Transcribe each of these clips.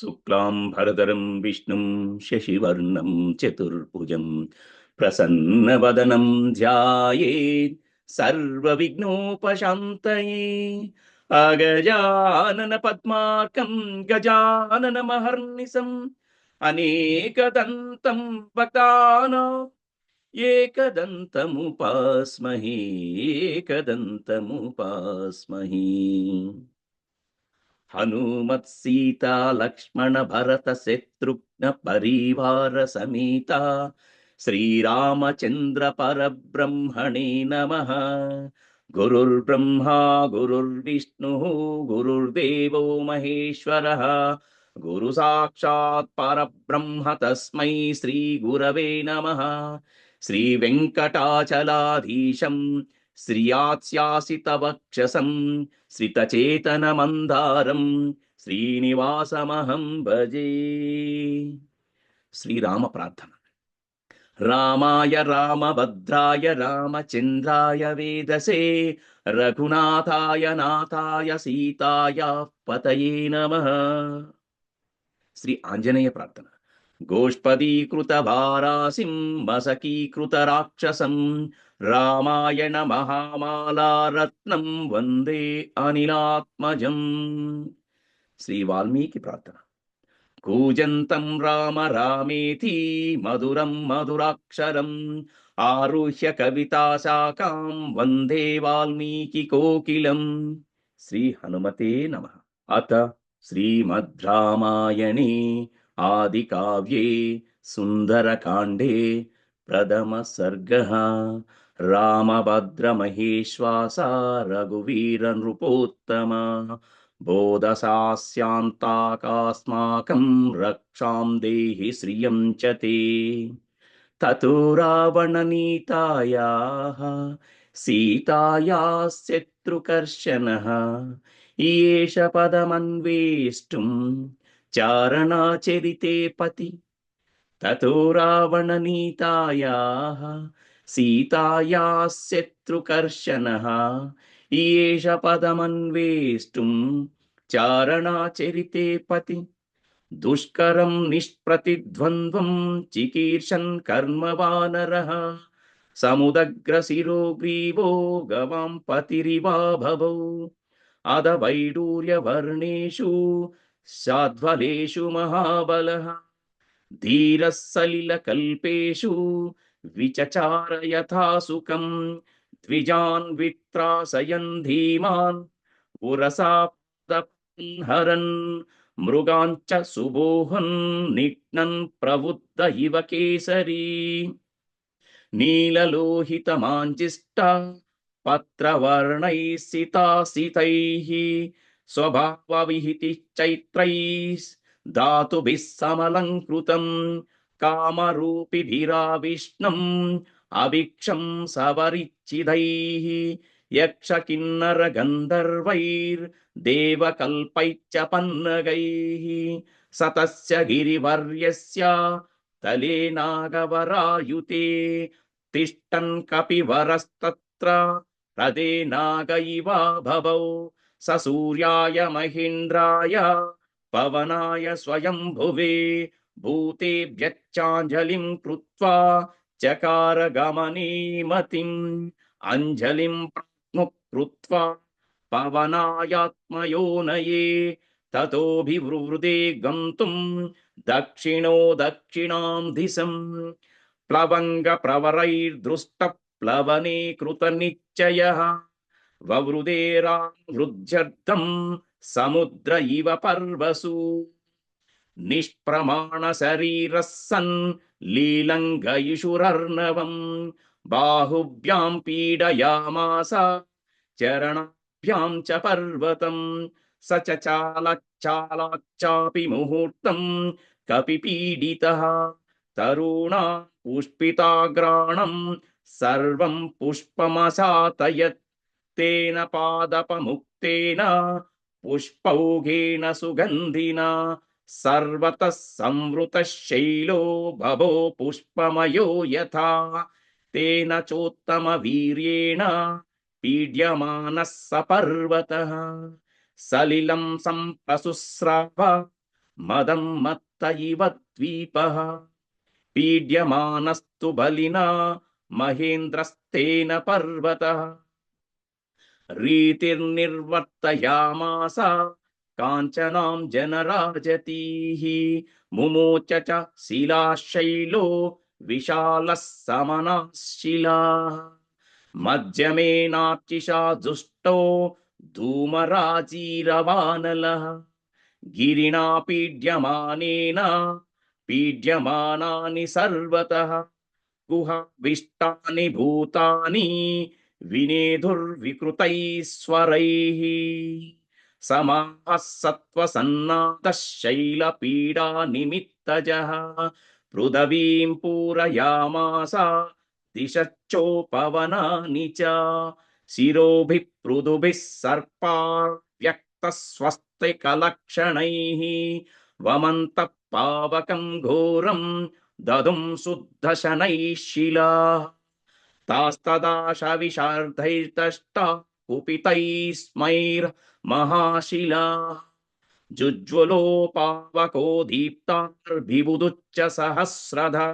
శుక్లాంబరధరం విష్ణుం శశివర్ణం చతుర్భుజం ప్రసన్నవదనం ధ్యాయేత్ సర్వవిఘ్నోపశాంతయే. అగజానన పద్మార్కం గజాననమహర్నిశం అనేకదంతం భక్తానాం ఏకదంతముపాస్మహే ఏకదంతముపాస్మహే. హనుమత్ సీతా లక్ష్మణ భరత శత్రుఘ్న పరివార సమేత శ్రీరామచంద్ర పరబ్రహ్మణే నమః. గురుర్బ్రహ్మా గురుర్విష్ణు గురుర్దేవో మహేశ్వరః గురు సాక్షాత్ పరబ్రహ్మ తస్మై శ్రీ గురవే నమః. శ్రీ వెంకటాచలాధీశం శ్రియాస్యాసిత వక్షసం శ్రితచేతన మందారం శ్రీనివాసమహం భజే. శ్రీరామ ప్రార్థన. రామాయ రామభద్రాయ రామచంద్రాయ వేదసే రఘునాథాయ నాథాయ సీతాయ పతయే నమః. శ్రీ ఆంజనేయ ప్రార్థన. గోష్పదీకృత భారాసిం మసకీకృత రాక్షసం రామాయణ మహామాలారత్నం వందే అనిలాత్మజం. శ్రీ వాల్మీకి ప్రార్థన. కూజంతం రామ రామేతి మధురం మధురాక్షరం ఆరుహ్య కవితాశాఖాం వందే వాల్మీకి కోకిలం. శ్రీ హనుమతే నమః. అత శ్రీమద్ రామాయణే ఆది కావ్యే సుందరకాండే ప్రథమ సర్గః. రామభద్ర మహేశ్వాస రఘువీర నృపోత్తమ బోధసాస్యాంతాకాస్మాకం రక్షాం దేహి శ్రియం చ తే. తతో రావణనీతాయాః సీతాయాः శత్రుకర్షణః ఈయేష పదమన్వేష్టुं చారణాచరితే పతి. తతో రావణనీతాయాః సీతాయాः శత్రుకర్షణః ఈయేష పదమన్వేష్టुं చారణాచరితే పతి. దుష్కరం నిష్ప్రతిద్వంద్వం చికీర్షన్ కర్మవానరః సముదగ్రశిరో గ్రీవో గవాం పతిరివా భవౌ. అదవైడూర్యవర్ణేషు సాధ్వలేషు మహాబలః ధీరः సలిలకల్పేషు విచచార యథా సుఖం ద్విజాన్ విత్రాసయన్ ధీమాన్ ఉరసా హరన్ మృగాంచ సుబోహన్ నిఘ్నన్ ప్రవుద్ధ ఇవ కేసరీ. నీలలోహితమాంజిష్ట పత్రవర్ణైః సితాసితైః స్వభావవిహితిః చైత్రైః ధాతుభిः సమలంకృతం కామరూపిభిరావిష్ణం అభిక్షం సవరిచ్చిదైః యక్షకిన్నర గంధర్వైర్దేవకల్పైశ్చ పన్నగైః. సతస్య గిరివర్యస్య తలే నాగవరాయుతే తిష్టన్ కపివరస్తత్ర హృదే నాగ ఇవ భవౌ. స సూర్యాయ మహేంద్రాయ పవనాయ స్వయంభువే భూతేభ్యశ్చాంజలిం కృత్వా చకార గమనే మతిం. అంజలిం కృత్వా పవనాయాత్మయోనయే తతోభివృవృదే గంతుం దక్షిణో దక్షిణాం దిశం. ప్లవంగ ప్రవరైర్దృష్ట ప్లవనే కృత నిశ్చయః వవృదే రామృధ్యర్థం సముద్ర ఇవ పర్వసు. నిష్ప్రమాణ శరీరः సన్ లీలంగయిషురర్ణవం బాహుభ్యాం పీడయామాస చరణాభ్యాం చ పర్వతం. స చ చాలాచాపి ముహూర్తం కపిపీడితః తరుణా పుష్పితాగ్రాణం సర్వం పుష్పమసాతయత్. తేన పాదపముక్తేన పుష్పౌఘేన సుగంధినా సర్వతః సంవృతః శైలో భవో పుష్పమయో యథా. తేన చోత్తమ వీర్యేణ పీడ్యమానः స పర్వతః సలిలం సంప్రసుస్రావ మదం మత్త ఇవ ద్వీపః పీడ్యమానస్తు బలినా మహేంద్రస్తేన పర్వతః రీతిర్నిర్వర్తయామాస కాంచనాం జనరాజతీః ముమోచ చ శిలాశైలో విశాలः సమనాः శిలాः మధ్యమేనార్చిషా జుష్టో ధూమరాజీరవానలः గిరిణా పీడ్యమానాని సర్వతః గుహ విష్టాని భూతాని వినేధుర్వికృతైస్వరైః సమాః సత్వసన్నాదః శైలపీడా నిమిత్తజః పృథవీం పూరయామాస దిశచ్చోపవనాని చ శిరోభిః పృథుభిः సర్పార్వ్యక్తస్వస్తికలక్షణైః వమంతః పావకం ఘోరం దదుం శుద్ధశనైః శిలాః తాస్తదాశ విశార్ధైర్దష్టా కుపితైస్మైర్మహాశిలాః జుజ్వలోపావకో దీప్తార్భిబుదుచ్చ సహస్రధా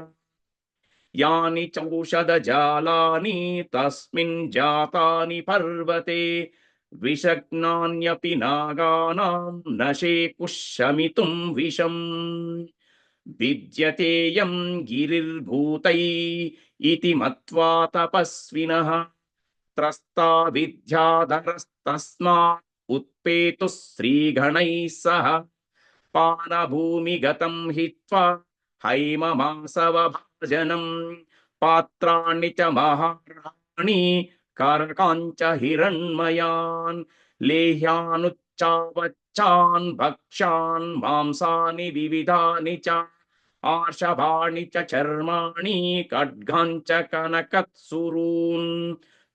యాని చౌషధజాలాని తస్మిన్ జాతాని పర్వతే విషగ్నాన్యపి నాగానాం నశేకుః శమితుం విషం విద్యతేయం గిరిర్భూతై ఇతి మత్వా తపస్వినః త్రస్తా విద్యాధరస్తస్మాత్ ఉత్పేతుః శ్రీగణైః సహ పానభూమిగతం హిత్వా హైమమాసవభాజనం పాత్రాణి చ మహార్హాణి కరకాంచ హిరణ్మయాన్ లేహ్యానుచ్చావచ్చాన్ భక్ష్యాన్ మాంసాని వివిధాని చ ఆర్షభాణి చ చర్మాణి ఖడ్గాంచ కనకత్సురూన్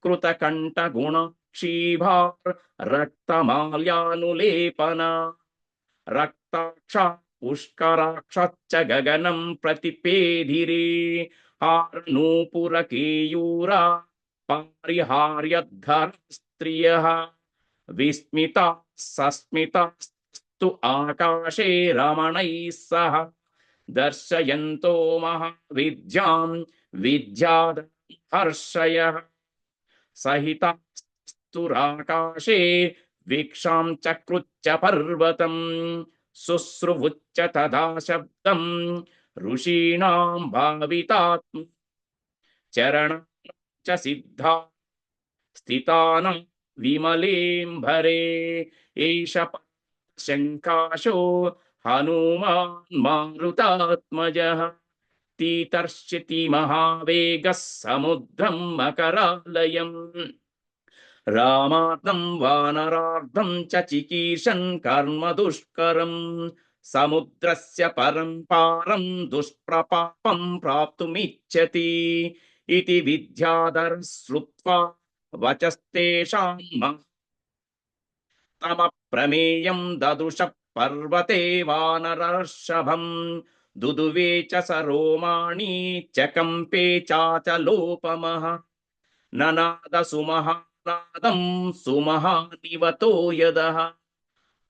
కృతకంఠగుణక్షీభార్ రక్తమాల్యానులేపన రక్తాక్ష పుష్కరాక్షచ్చ గగనం ప్రతిపేధిరే హారనూపురకేయూరా పారిహార్యద్ధర స్త్రియః విస్మితా సస్మితాస్తు ఆకాశే రమణైః సహ దర్శయంతో మహావిద్యాం విద్యాధర్షయః సహితాస్తురాకాశే వీక్షాం చక్రుచ్చ పర్వతం శుశ్రువుచ్చ తదా శబ్దం ఋషీణాం భావితాత్మ చరణం చ సిద్ధా స్థితానాం విమలేంబరే ఏష శంకాశో హనుమాన్ మారుతాత్మజః తీతర్ష్యతి మహావేగः సముద్రం మకరాలయం రామార్థం వానరార్థం చ చికీర్షన్ కర్మ దుష్కరం సముద్రస్య పరం పారం దుష్ప్రపాపం ప్రాప్తుమిచ్చతి ఇతి విద్యాధర శ్రుత్వా వచస్తేషాం తమ ప్రమేయం దదుష పర్వతే వానరర్షభం దుదువే చ సరోమాణి చకంపే చాచలోపమః ననాద సుమహానాదం సుమహానివతో యదః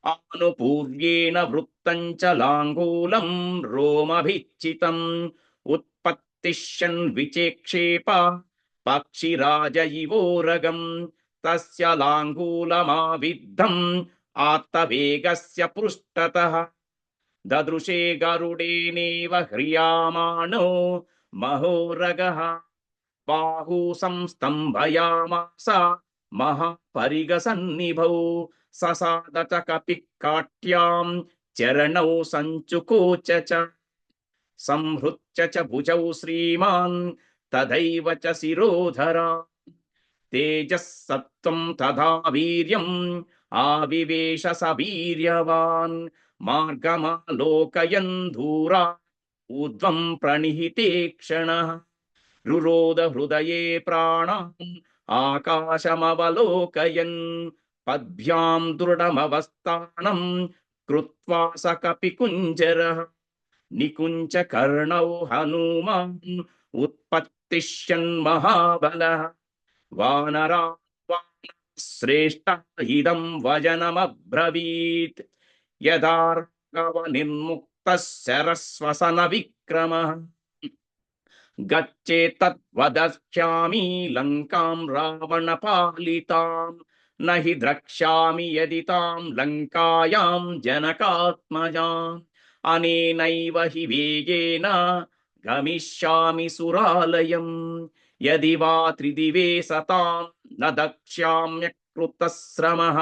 ఆనుపూర్యేణ వృత్తం చ లాంగూలం రోమభిచ్చితం ఉత్పత్తిష్యన్ విచేక్షేప పక్షిరాజ ఇవోరగం తస్య లాంగూలమావిద్ధం ఆత్తవేగస్య పృష్ఠతః దదృశే గరుడేనేవ హ్రియామాణో మహోరగః బాహూ సంస్తంభయామాస మహాపరిగసన్నిభౌ ససాద చ కపికాట్యాం చరణౌ సంచుకోచ చ సంహృత్య చ భుజౌ శ్రీమాన్ తథైవ చ శిరోధరా తేజః సత్వం తథా వీర్యం ఆవివేశ స వీర్యవాన్ మార్గమాలోకయన్ ధూరా ఊర్ధ్వం ప్రణిహితే క్షణః రురోద హృదయే ప్రాణాన్ ఆకాశమవలోకయన్ పద్భ్యాం దృఢమవస్థానం కృత్వా స కపికుంజరః నికుంచ కర్ణౌ హనుమాన్ ఉత్పత్తిష్యన్ మహాబలః వానరా శ్రేష్ఠ ఇదం వచనమబ్రవీత్ యదార్ निर्मुक्तः शरस्वसन विक्रमः गच्छेत्तद्वक्ष्यामि लङ्कां रावणपालितां न हि द्रक्ष्यामि यदि तां लङ्कायां जनकात्मजाम् अनेनैव हि वेगेन गमिष्यामि सुरालयम् यदि वा त्रिदिवे सतां न दक्ष्याम्यकृतश्रमः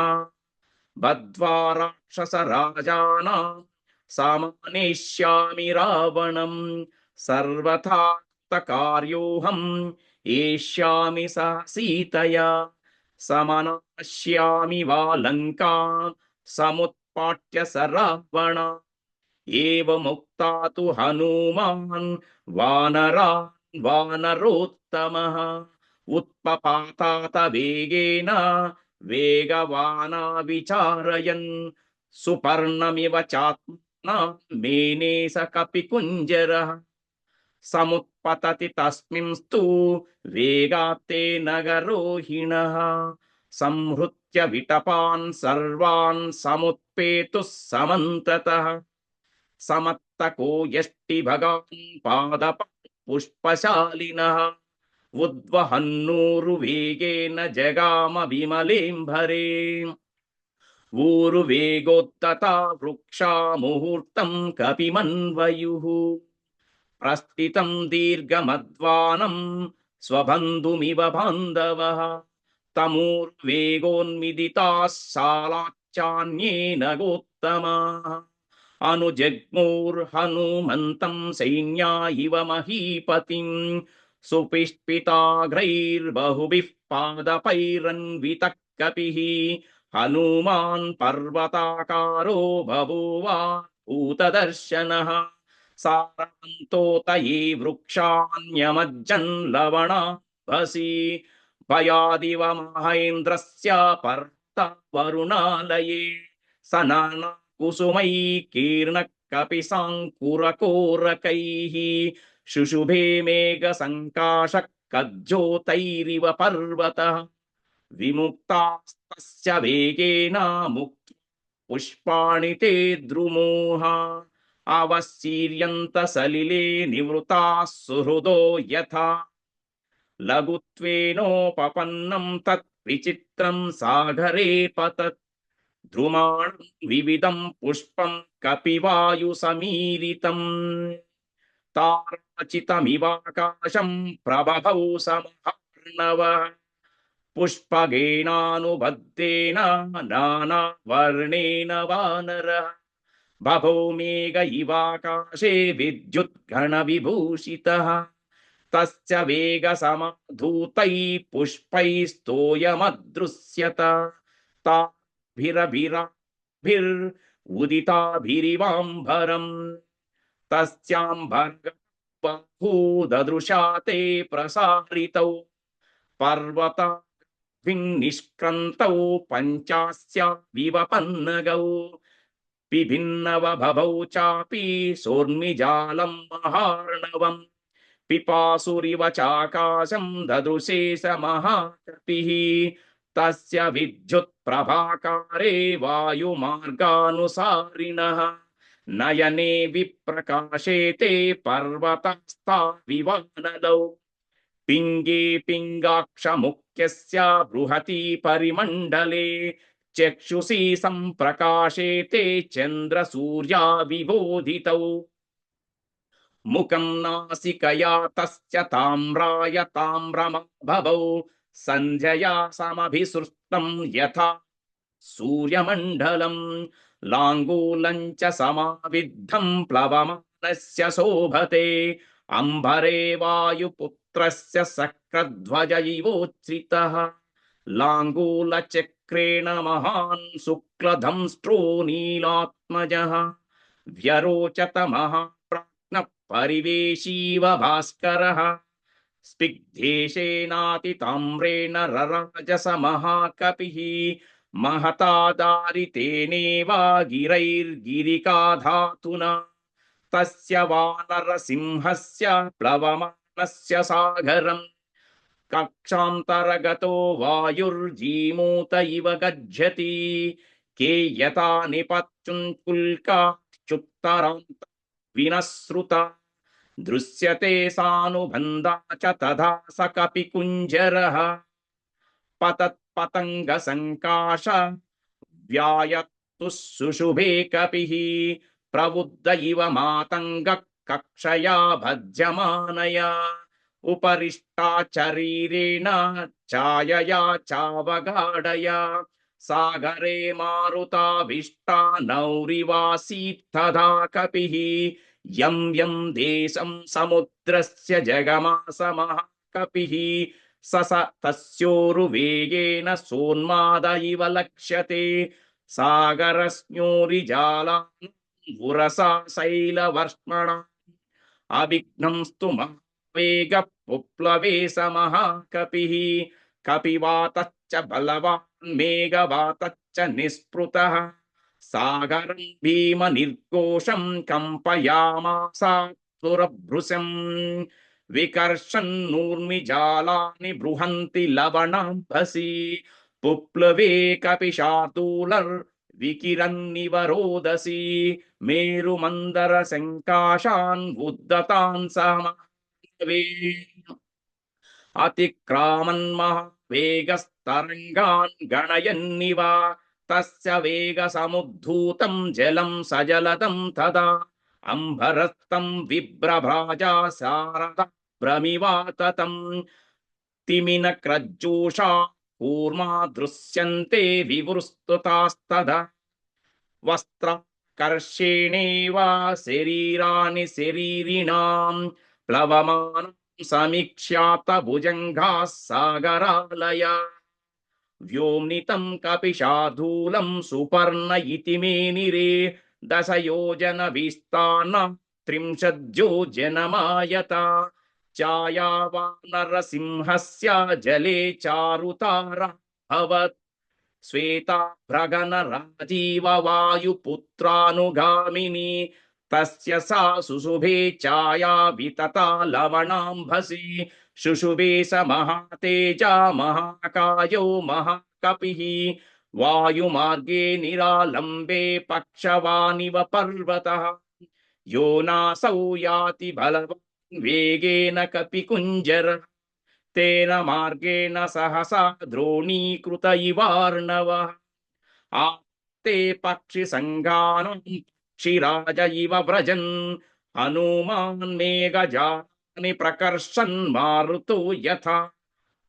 बद्ध्वा राक्षसराजानां सामानेष्यामि रावणम् सर्वथा कृतकार्योऽहम् एष्यामि सह सीतया समनाश्यामि वा लङ्काम् समुत्पाट्य स रावण एवमुक्ता तु हनुमान् वानरोत्तमः उत्पपातात वेगेन वेगवाना विचारयन् सुपर्णमिव चात्मना मेने स कपिकुञ्जरः समुत्पतति तस्मिंस्तु वेगात्ते नगरोहिणः संहृत्य विटपान् सर्वान् समुत्पेतुः समन्ततः समत्तको यष्टिभगान् पादपुष्पशालिनः उद्वहन्नूरुवेगेन जगाम विमलेम्भरे ऊरुवेगोत्तता वृक्षा मुहूर्तं कपिमन्वयुः प्रस्थितं दीर्घमध्वानं स्वबन्धुमिव बान्धवः तमूर्वेगोन्मिदिताः शालाच्चान्येन गोत्तमाः अनुजग्मुर्हनुमन्तं सैन्या इव महीपतिं सुपिष्पिताग्रैर्बहुभिः पादपैरन्वितः कपिः हनुमान् पर्वताकारो बभूव भूतदर्शनः सारन्तोतये वृक्षाण्यमज्जन् लवणाभसि भयादिव महेन्द्रस्य पर्वतवरुणालये सनना कुसुमै कीर्णः कपिसाङ्कुरकोरकैः शुशुभे मेघसङ्काशः कज्जोतैरिव पर्वतः विमुक्तास्तस्य वेगेन मुक्त पुष्पाणि ते द्रुमोः अवसीर्यन्त सलिले निवृताः सुहृदो यथा लघुत्वेनोपपन्नं तत् विचित्रं सागरे पतत् द्रुमाणं विविधं पुष्पं कपिवायुसमीरितम् ताराचितमिवाकाशं प्रबभौ समहार्णवः पुष्पगेनानुबद्धेन नानावर्णेन वानरः बभौ मेघ इवाकाशे विद्युद्गणविभूषितः तस्य वेगसमधूतैः पुष्पैस्तोयमदृश्यत ताभिरभिराभिरुदिताभिरिवाम्बरम् तस्याम्बर्गबहूददृशा ते प्रसारितौ पर्वताभिन्निष्क्रन्तौ पञ्चास्या विवपन्नगौ विभिन्नवभवौ चापि सोर्मिजालं महार्णवम् पिपासुरिव चाकाशं ददृशे स महाकपिः तस्य विद्युत् प्रभाकारे वायुमार्गानुसारिणः नयने विप्रकाशे ते पर्वतस्ताविवानलौ पिङ्गे पिङ्गाक्षमुख्यस्य बृहति परिमण्डले चक्षुषी सम्प्रकाशे ते चन्द्रसूर्या विबोधितौ मुखं नासिकया तस्य ताम्राय ताम्रमभवौ सञ्जया समभिसृष्टं यथा सूर्यमण्डलम् लाङ्गूलं च समाविद्धं प्लवमानस्य शोभते अम्बरे वायुपुत्रस्य सक्रध्वज इवोच्छ्रितः लाङ्गूलचक्रेण महान् शुक्लधंष्ट्रो नीलात्मजः व्यरोचत महाप्राज्ञः परिवेशीव भास्करः स्निग्धेशेनातिताम्रेण रराजस महाकपिः महता दारितेनेव गिरैर्गिरिकाधातुना तस्य वानरसिंहस्य प्लवमानस्य सागरम् कक्षान्तरगतो वायुर्जीमूत इव गच्छति के यथा निपत्युन्कुल्का శ్రుతాశ్చుత్తరాంత వినశ్రుత దృశ్యతే సానుబంధా చ తథా స కపికుంజరః పతత్పతంగ సంకాశ వ్యాయత్తు శుశుభే కపిః ప్రబుద్ధ ఇవ మాతంగ కక్షయా భజ్యమానయా ఉపరిష్టాచరీరేణ ఛాయయా చావగాఢయా సాగరే మారుతాభిష్టా నౌరివాసీత్తదా కపిః యం యం దేశం సముద్రస్య జగమాస మహాకపిః స తస్యోరువేగేన సోన్మాద ఇవ లక్ష్యతే సాగరస్న్యోరిజాలాన్ ఉరసా శైలవర్ష్మణ అభిఘ్నంస్తు మహావేగ పుప్లవే స మహాకపిః కపివాతశ్చ బలవాన్ మేఘవాతశ్చ నిస్పృతః సాగరం భీమ నిర్ఘోషం కంపయామాసాతురభృశం వికర్షన్నూర్మిజాలాని బృహంతి లవణాంభసి పుప్లవే కపిశార్దూలర్ వికిరన్నివ రోదసి మేరుమందర సంకాశాన్ ఉద్దతాన్ సమవే అతిక్రామన్ మహావేగస్తరంగాన్ గణయన్నివ తస్య వేగ సముద్ధూతం జలం సజలదం తదా అంబరస్తం విభ్రభ్రాజా శారద భ్రమివాతతం తిమిన క్రజ్జూషా కూర్మా దృశ్యంతే వివృస్తుతాస్తదా వస్త్రకర్షేణేవ శరీరాని శరీరిణాం ప్లవమానం సమీక్ష్యాత భుజంగాః సాగరాలయా వ్యోమ్నితం కపిశార్దూలం సుపర్ణ ఇతి మేనిరే దశయోజన విస్తాన త్రింశద్యోజనమాయత ఛాయావానరసింహస్య జలే చారుతార భవత్ శ్వేతాభ్రగణ రాజీవ వాయుపుత్రానుగామిని తస్య సా సుశుభే ఛాయా వితతా లవణాంభసి శుశుభే స మహాతేజా మహాకాయో మహాకపిః వాయుమార్గే నిరాలంబే పక్షవానివ పర్వతః యో నాసౌ యాతి బలవాన్ వేగేన కపికుంజరః తేన మార్గేణ సహసా ద్రోణీకృత ఇవార్ణవః ఆప్తే పక్షి సంగానం పక్షిరాజ ఇవ వ్రజన్ హనుమాన్ మేఘజాలాని ప్రకర్షన్ మారుతో యథా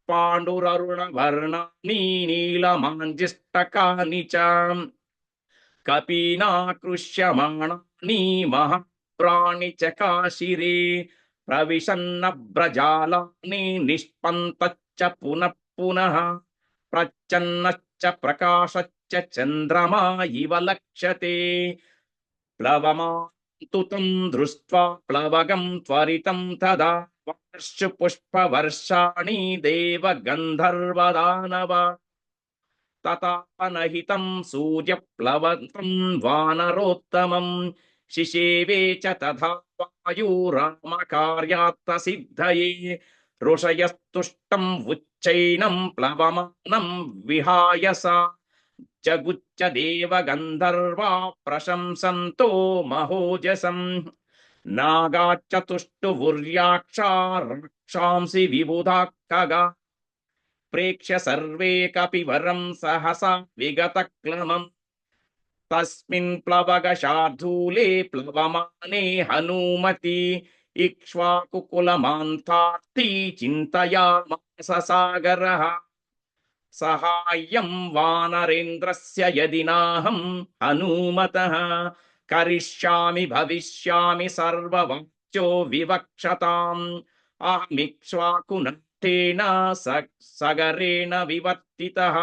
పాండురరుణవర్ణాని నీలమాంజిష్టకాని చ కపీనాకృష్యమాణాని మహాప్రాణి చకాశిరే ప్రవిశన్నభ్రజాలాని నిష్పంతశ్చ పునః పునః ప్రచ్ఛన్నశ్చ ప్రకాశశ్చ చంద్రమా ఇవ లక్ష్యతే ప్లవమాంతు తం దృష్ట్వా ప్లవగం త్వరితం తదా వర్షు పుష్పవర్షాణి దేవ గంధర్వదానవ తతాపనహితం సూర్యప్లవంతం వానరోత్తమం శిశేవే చ తథా వాయురామకార్యాత్త సిద్ధయే ఋషయస్తుష్టం ఉచ్చైనం ప్లవమానం విహాయస జగుచ్చ దేవ గంధర్వా ప్రశంసంతో మహోజసం నాగాచతుష్టువుర్యాక్షా రక్షాంసి విబుధాక్కగా ప్రేక్ష్య సర్వే కపివరం సహసా విగతక్లమం తస్మిన్ ప్లవగశార్దూలే ప్లవమానే హనుమతి ఇక్ష్వాకుకులమాంతార్తి చింతయామాస సాగరః సహాయం వానరేంద్రస్య యది నాహం హనుమతః కరిష్యామి భవిష్యామి సర్వవాక్యో వివక్షతాం అహమిక్ష్వాకునంతేన సగరేణ వివర్తితః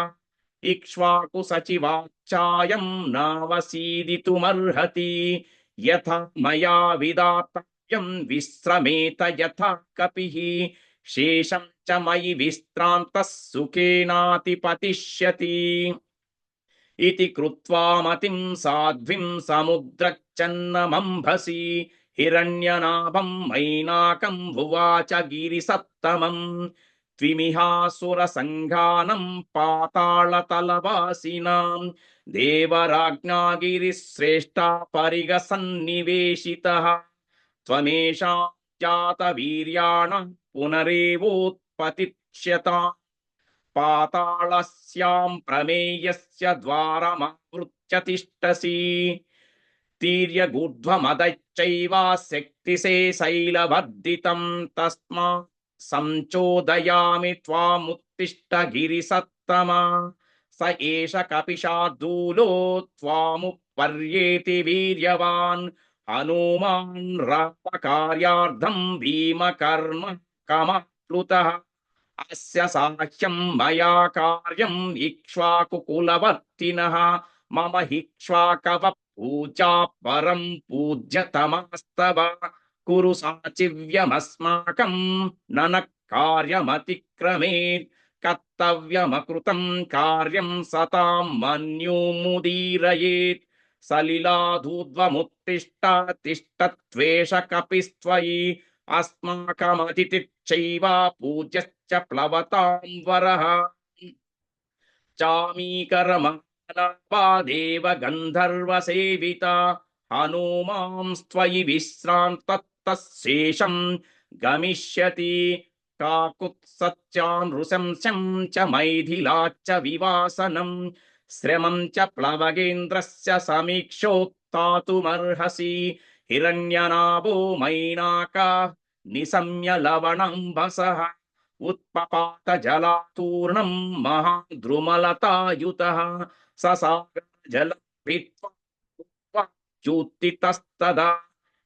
ఇక్ష్వాకు సచివాచ్చాయం నావసీదితుమర్హతి యథా మయా విదాతవ్యం విశ్రమేత యథా కపిః శేషం చ మయి విశ్రాంతః సుఖేనాతిపతిష్యతి ఇతి కృత్వా మతిం సాధ్విం సముద్రచ్చన్నమంభసి హిరణ్యనాభం మైనాకం ఉవాచ గిరిసత్తమం त्विमिहासुर संघानं पातालतलवासिनां देवराज्ञागिरिश्रेष्ठा परिगसन्निवेशितः त्वमेषां जातवीर्याणां पुनरेवोत्पतिष्यताम् पातालस्यां प्रमेयस्य द्वारमावृत्य तिष्ठसि तीर्यगूर्ध्वमदच्चैव शक्तिसे शैलवर्धितं तस्मात् संचोदयामि त्वामुत्तिष्ठ गिरिसत्तमा स एष कपिशार्दूलो त्वामुपर्येति वीर्यवान् हनुमान् रामकार्यार्थं भीमकर्म कमप्लुतः अस्य साह्यं मया कार्यम् इक्ष्वाकुकुलवर्तिनः मम हिक्ष्वाकव पूजा परं पूज्यतमस्तव कुरु साचिव्यमस्माकं ननः कार्यमतिक्रमेत् कर्तव्यमकृतं कार्यं सतां मन्युमुदीरयेत् सलिलाधूर्ध्वमुत्तिष्ठ तिष्ठ त्वेष कपिस्त्वयि अस्माकमतिथिश्चैव पूज्यश्च प्लवतां वरः चामीकरमानवादेव गन्धर्वसेविता हनूमांस्त्वयि विश्रान्ततः शेषं गमिष्यति काकुत्सत्यानृशंस्यं च मैथिलाच्च विवासनं श्रमं च प्लवगेन्द्रस्य समीक्षोत्तातुमर्हसि हिरण्यनाभो मैनाका निशम्य लवणम्भसः उत्पपात जलातूर्णं महाद्रुमलतायुतः ससागर जलं भित्त्वा च्युत्थितस्तदा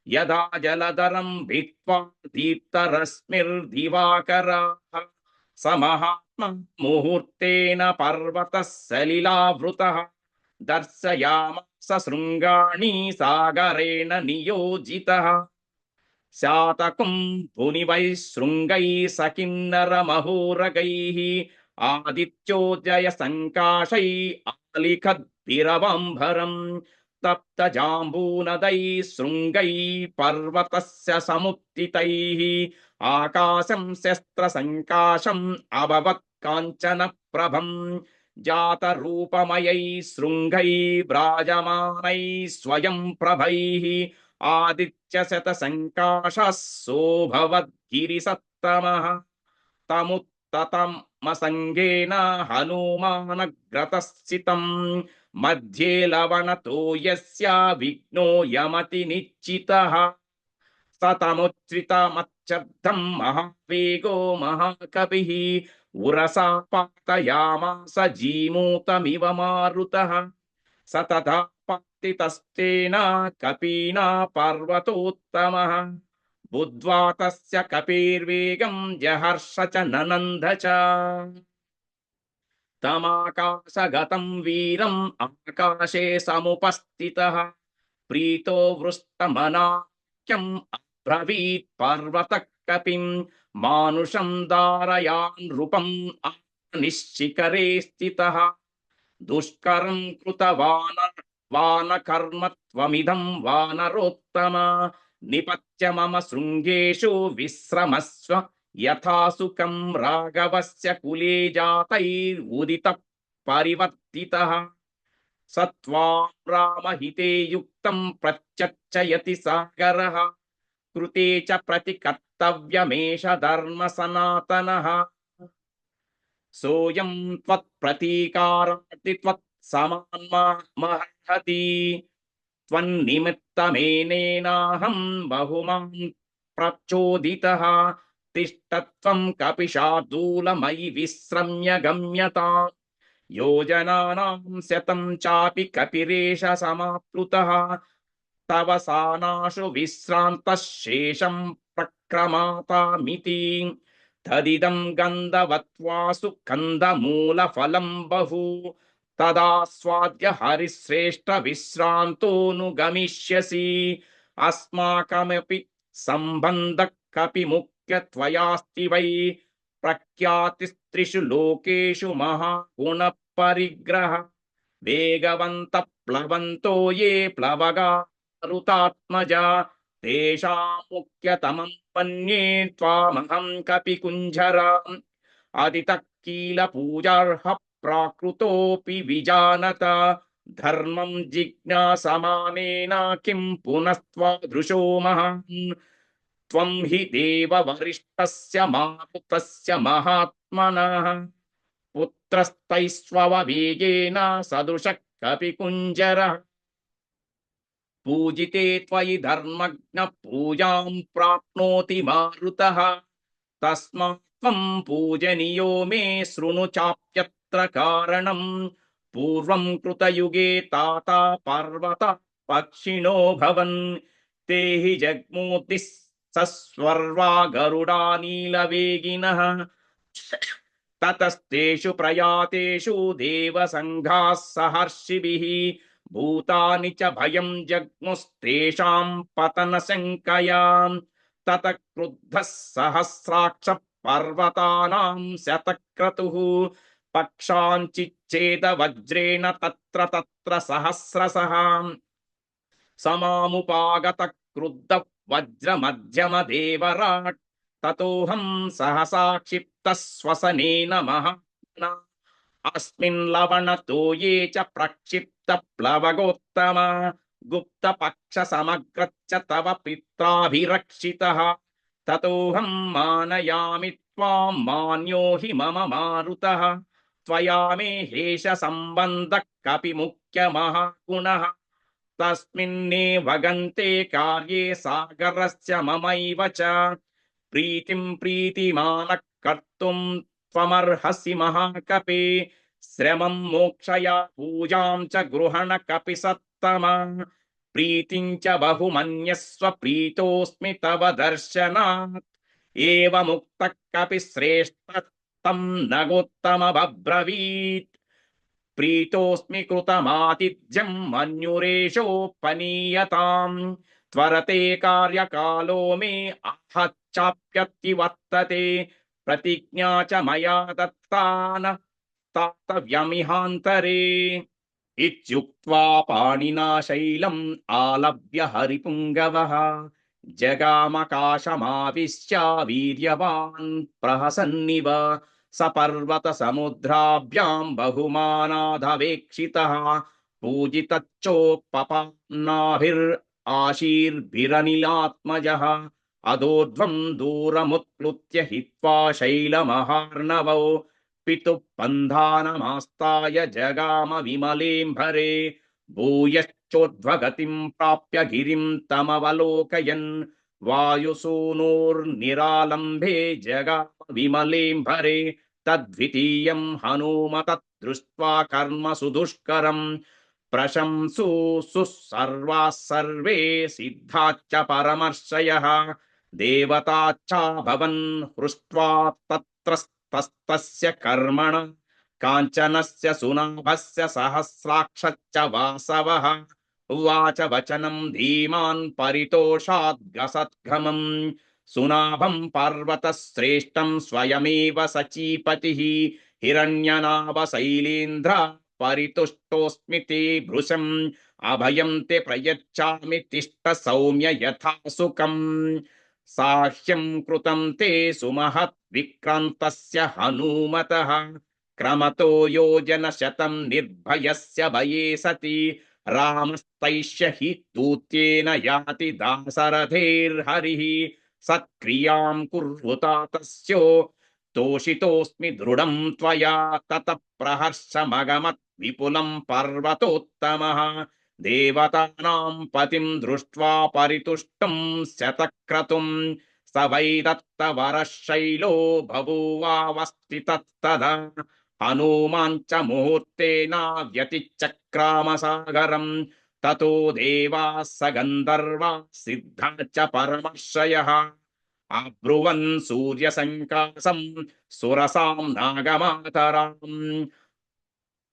यदा जलधरं भित्त्वा दीप्तरश्मिर्दिवाकरः स महात्मा मुहूर्तेन पर्वतः सलिलावृतः दर्शयामास शृङ्गाणि सागरेण नियोजितः शातकुं भुनिवैः शृङ्गैः सकिन्नरमहोरगैः आदित्योदयसङ्काशैः आलिखद्भिरवाम्भरम् तप्तजाम्बूनदैः शृङ्गैः पर्वतस्य समुत्थितैः आकाशं शस्त्रसङ्काशम् अभवत् काञ्चनप्रभम् जातरूपमयैः शृङ्गैः व्राजमानैः स्वयं प्रभैः आदित्यशतसङ्काशः सोऽभवद्गिरिसत्तमः तमुत्ततमसङ्गेन हनुमानग्रतस्थितं मध्ये लवणतो यस्य विघ्नो यमतिनिश्चितः स तमुच्छ्रितमच्छब्दं महावेगो महाकपिः उरसा पातयामास जीमूतमिव मारुतः स तथा पातितस्तेन कपीना पर्वतोत्तमः बुद्ध्वा तस्य कपिर्वेगं जहर्ष च ननन्द च तमाकाशगतं वीरम् आकाशे समुपस्थितः प्रीतो वृष्टमनाख्यम् अब्रवीत् पर्वतः कपिं मानुषं धारयान् नृपम् निश्शिखरे स्थितः दुष्करं कृतवान त्वमिदं वानरोत्तम निपत्य मम शृङ्गेषु विश्रमस्व यथा सुखं राघवस्य कुले जातैरुदितः परिवर्तितः स त्वां रामहिते युक्तं प्रत्यर्चयति सागरः कृते च प्रतिकर्तव्यमेष धर्म सनातनः सोऽयं त्वत्प्रतीकारार्ति त्वत्समान्महर्हति त्वन्निमित्तमेनेनाहं बहुमां प्रचोदितः तिष्ठ त्वं कपिशार्दूलमयि विश्रम्य गम्यताम् योजनानां शतं चापि कपिरेष समाप्लुतः तव सानाशु विश्रान्तः शेषं प्रक्रमातामिति तदिदं गन्धवत्वासु कन्दमूलफलं बहु तदास्वाद्य हरिश्रेष्ठ विश्रान्तोऽनुगमिष्यसि अस्माकमपि सम्बन्धः कपिमुख्य त्वयास्ति वै प्रख्यातिस्त्रिषु लोकेषु महागुणपरिग्रह वेगवन्तः प्लवन्तो ये प्लवगा मरुतात्मजा तेषां मुख्यतमं मन्ये त्वामहं कपिकुञ्जराम् अदितः कील पूजार्ह प्राकृतोऽपि विजानत धर्मं जिज्ञासमानेन किं पुनस्त्वादृशो महान् त्वं हि देव वरिष्ठस्य मारुतस्य महात्मनः पुत्रस्तैस्त्ववेगेन सदृशः कपिकुञ्जरः पूजिते त्वयि धर्मज्ञ पूजां प्राप्नोति मारुतः तस्मात् त्वं पूजनीयो मे शृणु चाप्यत्र कारणम् पूर्वं कृतयुगे ताता पर्वत पक्षिणो भवन् ते हि जग्मूतिः सस्वर्वा गरुडा नीलवेगिनः ततस्तेषु प्रयातेषु देवसङ्घाः सहर्षिभिः भूतानि च भयं जग्मुस्तेषां पतनशङ्कयाम् ततः क्रुद्धः सहस्राक्ष पर्वतानां शतक्रतुः पक्षाञ्चिच्छेद वज्रेण तत्र तत्र सहस्रशः समामुपागत क्रुद्ध वज्रमध्यम देवराट् ततोऽहं सहसा क्षिप्तः श्वसनेन महात्मना अस्मिन् लवणतोये च प्रक्षिप्त प्लवगोत्तम गुप्तपक्ष समग्रच्च तव पित्राभिरक्षितः ततोऽहं मानयामि त्वां मान्यो हि मम मारुतः त्वया मे हेष सम्बन्धः कपि मुख्यमहागुणः तस्मिन्नेव गन्ते कार्ये सागरस्य ममैव च प्रीतिं प्रीतिमानः कर्तुं त्वमर्हसि महाकपे श्रमं मोक्षया पूजां च गृहण कपि सत्तमा प्रीतिं च बहुमन्यस्व प्रीतोऽस्मि तव दर्शनात् एवमुक्तः कपि श्रेष्ठ तं नगोत्तमब्रवीत् प्रीतोऽस्मि कृतमातिथ्यं मन्युरेषोपनीयताम् त्वरते कार्यकालो मे आहच्चाप्यतिवर्तते प्रतिज्ञा च मया दत्ता न स्थातव्यमिहान्तरे इत्युक्त्वा पाणिना शैलम् आलभ्य हरिपुङ्गवः जगामकाशमाविश्य वीर्यवान् प्रहसन्निव स पर्वत समुद्राभ्यां बहुमानादवेक्षितः पूजितच्चोपपन्नाभिराशीर्भिरनिलात्मजः अदोर्ध्वं दूरमुत्प्लुत्य हित्वा शैलमहार्णवौ पितुः बन्धानमास्ताय जगाम विमलेऽम्भरे भूयश्चोर्ध्वगतिं प्राप्य गिरिं तमवलोकयन् वायुसूनोर्निरालम्बे जगाम विमलेऽम्भरे तद्वितीयं हनूमत दृष्ट्वा कर्म सुदुष्करम् प्रशंसुः सर्वाः सर्वे सिद्धाश्च परमर्षयः देवताश्चाभवन् हृष्ट्वा तत्रस्तस्य कर्मण काञ्चनस्य सुनाभस्य सहस्राक्षश्च वासवः उवाच वचनं धीमान् परितोषाद्गसद्घमम् सुनाभं पर्वतश्रेष्ठं स्वयमेव सचीपतिः हिरण्यनाभ शैलेन्द्र परितुष्टोऽस्मि ते भृशम् अभयं ते प्रयच्छामि तिष्ठ सौम्य यथा सुखम् साह्यं कृतं ते सुमहत् विक्रान्तस्य हनूमतः क्रमतो योजनशतं निर्भयस्य भये सति रामस्तैष्य हि दूत्येन याति दासरथेर्हरिः सत्क्रियां कुर्वुता तस्यो तोषितोऽस्मि दृढं त्वया ततः प्रहर्षमगमत् विपुलं पर्वतोत्तमः देवतानां पतिं दृष्ट्वा परितुष्टं शतक्रतुं स वै दत्तवरः शैलो बभूवावस्थितस्तदा हनूमान् च मुहूर्तेन व्यतिचक्रामसागरम् ततो देवाः स गन्धर्वाः सिद्धा च परमर्षयः अब्रुवन् सूर्यसङ्कासं सुरसां नागमातराम्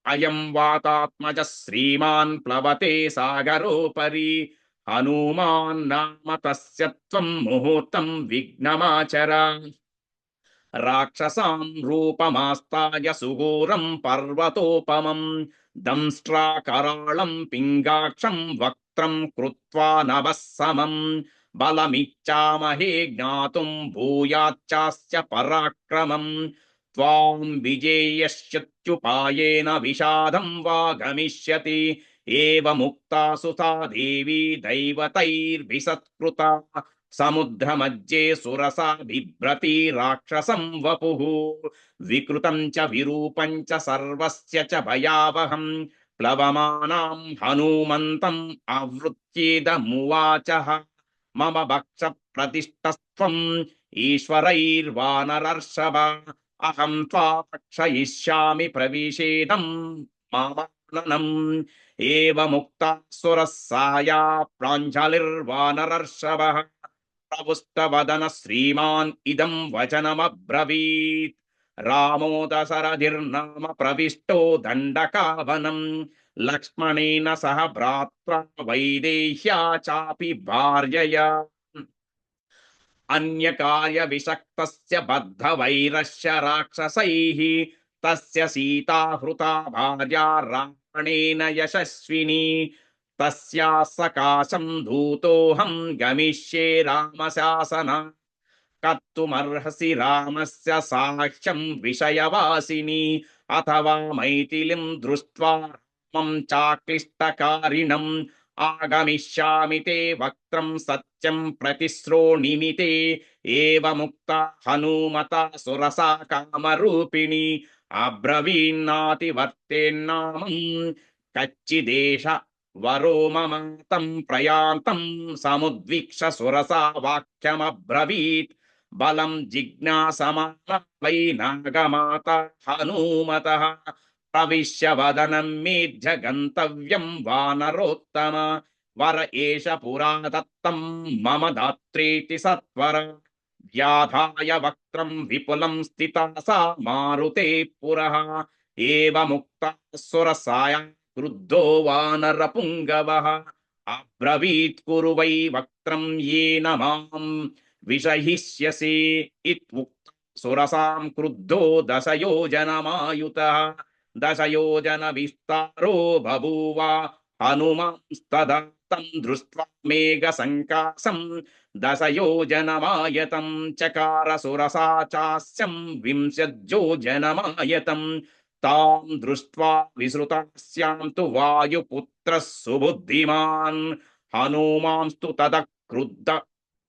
अयं वातात्मज श्रीमान् प्लवते सागरोपरि हनूमान् नाम तस्य त्वं मुहूर्तं विघ्नमाचर राक्षसां रूपमास्ताय सुघोरं पर्वतोपमं दंष्ट्राकराळं पिङ्गाक्षं वक्त्रं कृत्वा नभः समम् बलमिच्छामहे ज्ञातुं भूयाच्चास्य पराक्रमम् త్వాం విజేయశ్చత్యుపాయేన విషాదం వా గమిష్యతి ఏవముక్తా సుతా దేవీ దైవతైర్విసత్కృత సముద్రమధ్యే సురసా బిభ్రతి రాక్షసం వపుః వికృతం చ విరూపం చ సర్వస్య చ భయావహం ప్లవమానాం హనుమంతం ఆవృత్యేదమువాచః మమ భక్ష ప్రతిష్టస్త్వం ఈశ్వరైర్వానరర్షభ అహం త్వా రక్షయిష్యామి ప్రవిషేదం మామాననం ఏవముక్తాసురः సాయా ప్రాంజలిర్వానరర్షభः ప్రపుష్టవదన శ్రీమాన్ ఇదం వచనమబ్రవీత్ రామో దశరథిర్నామ ప్రవిష్టో దండకావనం లక్ష్మణేన సహ భ్రాత్రా వైదేహ్యా చాపి భార్యయా అన్యకార్య విషక్తస్య బద్ధవైరస్య రాక్షసైః తస్య సీతా హృతా భార్యా రావణేన యశస్విని తస్యా సకాశం దూతోహం గమిష్యే రామశాసన కర్తుమర్హసి రామస్య సాక్ష్యం విషయవాసిని అథవా మైథిలిం దృష్ట్వా రామం చాక్లిష్టకారిణం ఆగమిష్యామి తే వక్త్రం సత్యం ప్రతిశ్రోణిమి తే ఏవముక్త హనుమత సురసా కామరూపిణి అబ్రవీన్నాతివర్తేన్నామం కచ్చిదేశ వరో మమ తం ప్రయాంతం సముద్విక్ష సురసా వాక్యమబ్రవీత్ బలం జిజ్ఞాసమాన వై నాగమాత హనుమతః ప్రవిశ్య వదనం మేధ్య గంతవ్యం వానరోత్తమ వర ఏష పురా దత్తం మమ దాత్రేతి సత్వర వ్యాధాయ వక్త్రం విపులం స్థితా సా మారుతే పురః ఏవముక్త సురసాయ క్రుద్ధో వానరపుంగవః అబ్రవీత్ కురు వై వక్త్రం యేన మాం విషయిష్యసి ఇత్యుక్త సురసాం క్రుద్ధో దశయోజనమాయుతః దశయోజన విస్తారో బభూవ హనుమాంస్తదా తం దృష్ట్వా మేఘ సంకాసం దశయోజనమాయతం చకార సురసా చాస్యం వింశద్యోజనమాయతం తాం దృష్ట్వా విసృతాస్యాం తు వాయుపుత్రః సుబుద్ధిమాన్ హనుమాంస్తు తద క్రుద్ధ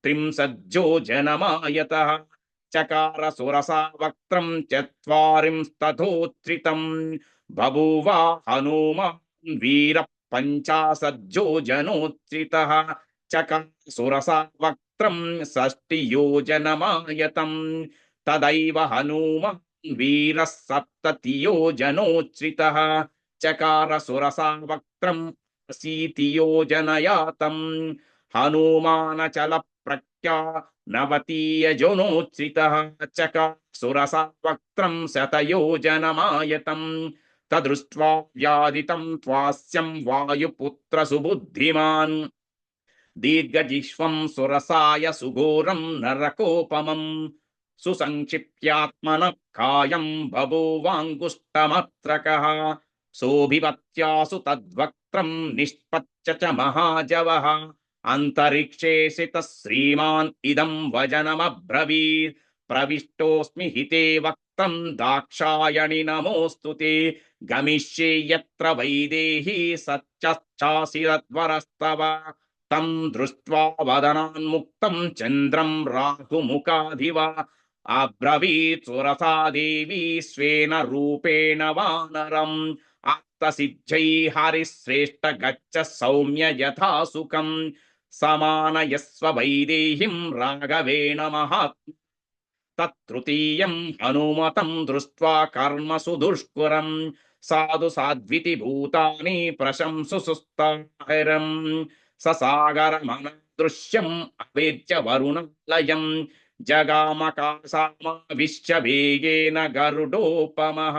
త్రింశజ్యోజనమాయతః చకార సురసా వక్త్రం చత్వారింస్తథోత్థితం బభూవ హనుమాన్ వీర పంచాశజ్యోజనోత్థితః చకార సురసా వక్త్రం షష్టియోజనమాయతం తదైవ హనుమాన్ వీర సప్తతియోజనోచ్ఛ్రితః చకార సురసా వక్త్రం అశీతియోజనయాతం హనుమానచల ప్రఖ్యా నవతీయజనోచ్ఛ్రితః చకార సురసా వక్త్రం శతయోజనమాయతం తదృష్ట్వా వ్యాధితం త్వాస్యం వాయుపుత్ర సుబుద్ధిమాన్ దీర్ఘజిహ్వం సురసాయ సుఘోరం నరకోపమం సుసంక్షిప్యాత్మన కాయం బభూవాంగుష్టమత్రకః శోభివత్యాసు తద్వక్త్రం నిష్పత్య చ మహాజవః అంతరిక్షే సితః శ్రీమాన్ ఇదం వచనమబ్రవీత్ ప్రవిష్టోస్మి హితే వక్త్రం దాక్షాయణి నమోస్తుతే గమిష్యే యత్ర వైదేహీ సత్యశ్చాసి తద్వరస్తవ తం దృష్ట్వా వదనాన్ముక్తం చంద్రం రాహుముఖాధివ అబ్రవీత్ సురసా దేవీ స్వేన రూపేణ వానరం ఆప్తసిద్ధై హరిశ్రేష్ఠ గచ్చ సౌమ్య యథా సుఖం సమానయస్వ వైదేహిం రాఘవేణ మహాత్మ తృతీయం హనుమతం దృష్ట్వా కర్మసు దుష్కరం సాధు సాధ్వితి భూతాని ప్రశంసుస్తాహిరం ససాగరమన దృశ్యం అవేద్య వరుణలయం జగామకాసామావిశ్య వేగేన గరుడోపమః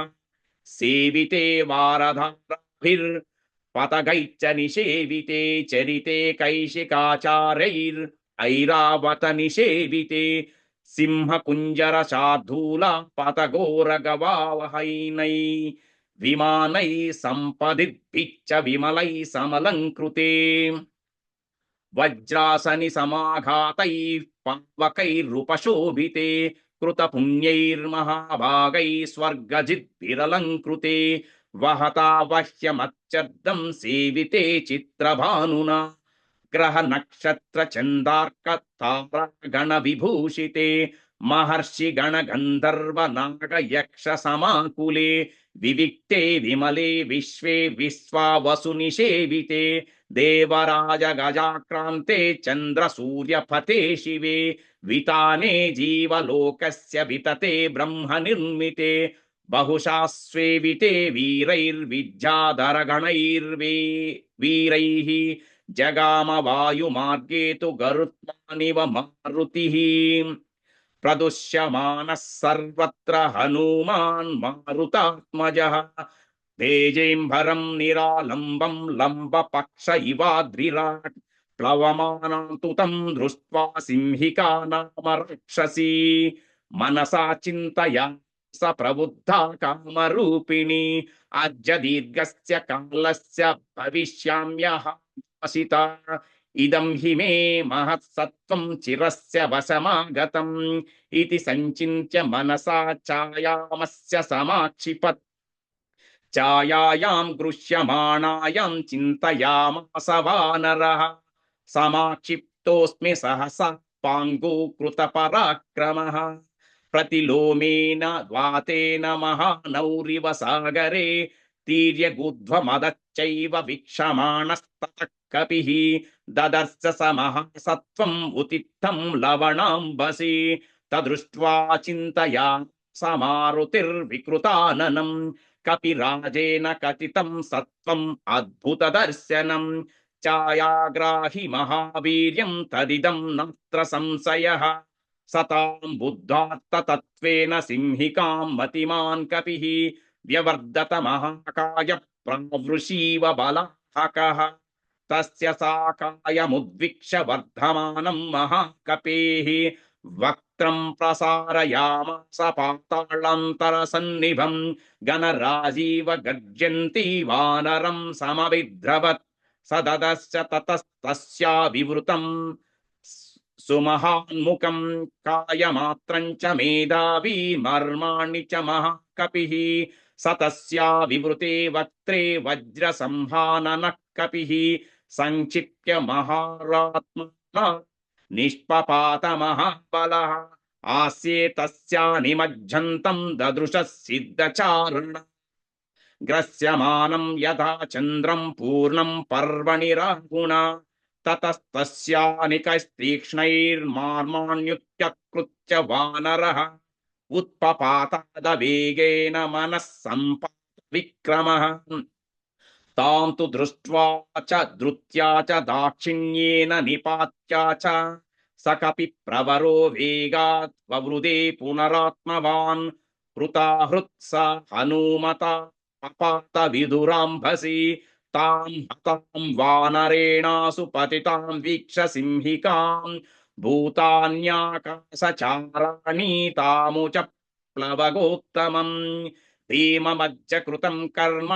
సేవితే వారధారాభిర్ పతగైశ్చ నిషేవితే చరితే కైశికాచారైర్ ఐరావత నిషేవితే సింహకుంజర శార్దూల పతఘోరగవావహైనై విమానై సంపదిద్భిచ్చ విమలై సమలంకృతే వజ్రాసని సమాఘాతై పావకైరుపశోభితే కృత పుణ్యైర్మహాభాగై స్వర్గజిద్విరలంకృతే వహతా వహ్యమత్యర్థం సేవితే చిత్రభానునా గ్రహ నక్షత్ర చందార్క తారా గణ విభూషితే మహర్షి గణ గంధర్వ నాగ యక్ష సమాకులే వివిక్తే విమలే విశ్వే విశ్వావసు నిషేవితే దేవరాజ గజాక్రాంతే చంద్ర సూర్య ఫతే శివే వితానే జీవలోకస్య వితతే బ్రహ్మ నిర్మితే బహుశాస్వేవితే వీరైర్విద్యాధరగణైర్వీరైః జగామ వాయుమార్గే తు గరుత్మానివ మారుతిః ప్రదుష్యమానః సర్వత్ర హనుమాన్ మారుతాత్మజః తేజేంబరం నిరాలంబం లంబపక్ష ఇవాద్రిరాట్ ప్లవమానం తు తం దృష్ట్వా సింహికా నామ రాక్షసీ మనసా చింతయా స ప్రబుద్ధా కామరూపిణి అద్య దీర్ఘస్య కాలస్య భవిష్యామ్యహాసిత ఇదం హి మే మహత్సత్వం చిరస్య వశమాగతం ఇతి సంచింత్య మనసా ఛాయామస్య సమాక్షిపత్ ఛాయాయాం గృహ్యమాణాయాం చింతయామాస వానరః సమాక్షిప్తోస్మి సహసా పాంగో కృత పరాక్రమః ప్రతిలోమేన వాతేన మహానౌరివ సాగరే తీర్యగుధ్వమదచ్చైవ వీక్షమాణస్తతః కపిః దదర్శ స మహాసత్వం ఉతిత్థం లవణాంబసి తదృష్ట్వా చింతయా సమారుతిర్వికృతాననం కపిరాజేన కథితం సత్వం అద్భుత దర్శనం ఛాయాగ్రాహి మహావీర్యం తదిదం నాత్ర సంశయః సతాం బుద్ధ్వాత్తతత్వేన సింహికాం మతిమాన్ కపిః వ్యవర్ధత మహాకాయ ప్రావృషీవ బలాహకః తస్య సాకాయముద్విక్ష్య వర్ధమానం మహాకపేః వక్త్రం ప్రసారయామాస పాతాళాంతరసన్నిభం గణరాజీవ గర్జంతి వానరం సమవిద్రవత్ సదదస్య తతస్తస్యా వివృతం సుమహాన్ముఖం కాయమాత్రం చ మేధావి మర్మాణి చ మహాకపిః సతస్యా వివృతే వక్త్రే వజ్ర సంహాననః కపిః సంక్షిప్య మహారాత్మనా నిష్పపాత మహాబలః ఆస్యే తస్యా నిమజ్జంతం దదృశ సిద్ధచారణ గ్రస్యమానం యథా చంద్రం పూర్ణం పర్వణి రాహుణ తతస్తస్యానికైస్తీక్ష్ణైర్మార్మాణ్యుత్యకృత్య వానరః ఉత్పపాతాద వేగేన మనః సంపాత విక్రమః తాం తు దృష్ట్వా చ ధృత్యా చ దాక్షిణ్యేన నిపాత్యా చ స కపి ప్రవరో వేగాత్ వవృదే పునరాత్మవాన్ హృతాహృత్స హనుమతా పపాత విదురాంభసి తాం హతాం వానరేణాసు పతితాం వీక్ష సింహికాం భూతాన్యాకాశచారాణి తాముచ ప్లవగోత్తమం భీమమజ్జ కృతం కర్మ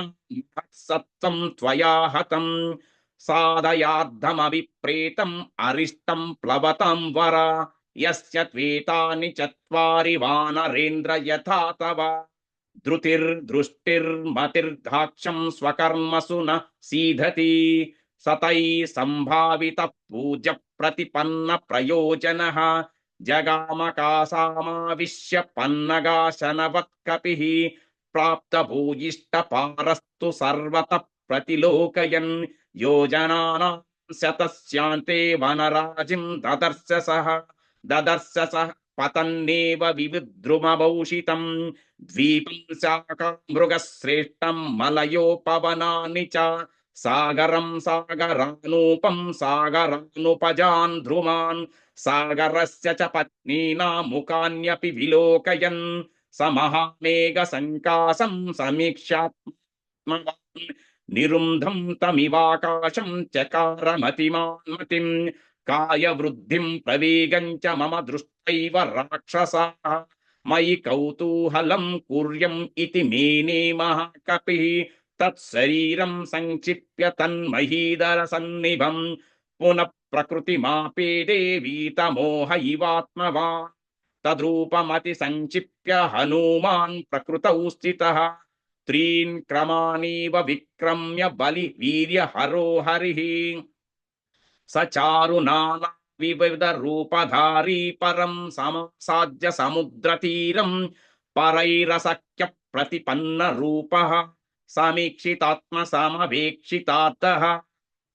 సత్వం త్వయా హతం సాధయార్థమభిప్రేతం అరిష్టం ప్లవతాం వర యస్య త్వేతాని చత్వారి వానరేంద్ర యథా తవ ధృతిర్దృష్టిర్మతిర్దాక్షం స్వకర్మసు న సీధతి సతై సంభావిత పూజ్య ప్రతిపన్న ప్రయోజనః జగామకాసామావిశ్య పన్నగాశనవత్కపిః ప్రాప్త భూయిష్ట పారస్తు సర్వత ప్రతిలోకయన్ యోజనానాం శతస్యాంతే వనరాజిం దదర్శ సః పతన్నేవ వివిద్రుమభూషితం ద్వీపం శాకామృగశ్రేష్టం మలయోపవనాని చ సాగరం సాగరానూపం సాగరానుపజాన్ ధ్రుమాన్ సాగరస్య చ పత్నీనా ముఖాన్యపి విలోకయన్ స మహామేఘ సంకాసం సమీక్ష్యాత్మవాన్ నిరుంధం తమివాకాశం చకార మతిమాన్మతిం కాయ వృద్ధిం ప్రవేగం చ మమ దృష్టైవ రాక్షసాః మయి కౌతూహలం కుర్యం ఇతి మేనే మహాకపిః తత్శరీరం సంక్షిప్య తన్మహీధర సన్నిభం పునః ప్రకృతిమాపేదే వీతమోహ ఇవాత్మవాన్ తద్రూపమతి సంక్షిప్య హనుమాన్ ప్రకృతౌ స్థితః త్రీన్ క్రమాణీవ విక్రమ్య బలి వీర్య హరో హరిః సచారు నానా వివిధ రూపధారీ పరం సమాసాద్య సముద్ర తీరం పరైరసఖ్య ప్రతిపన్న రూపః సమీక్షితాత్మ సమవేక్షితార్థః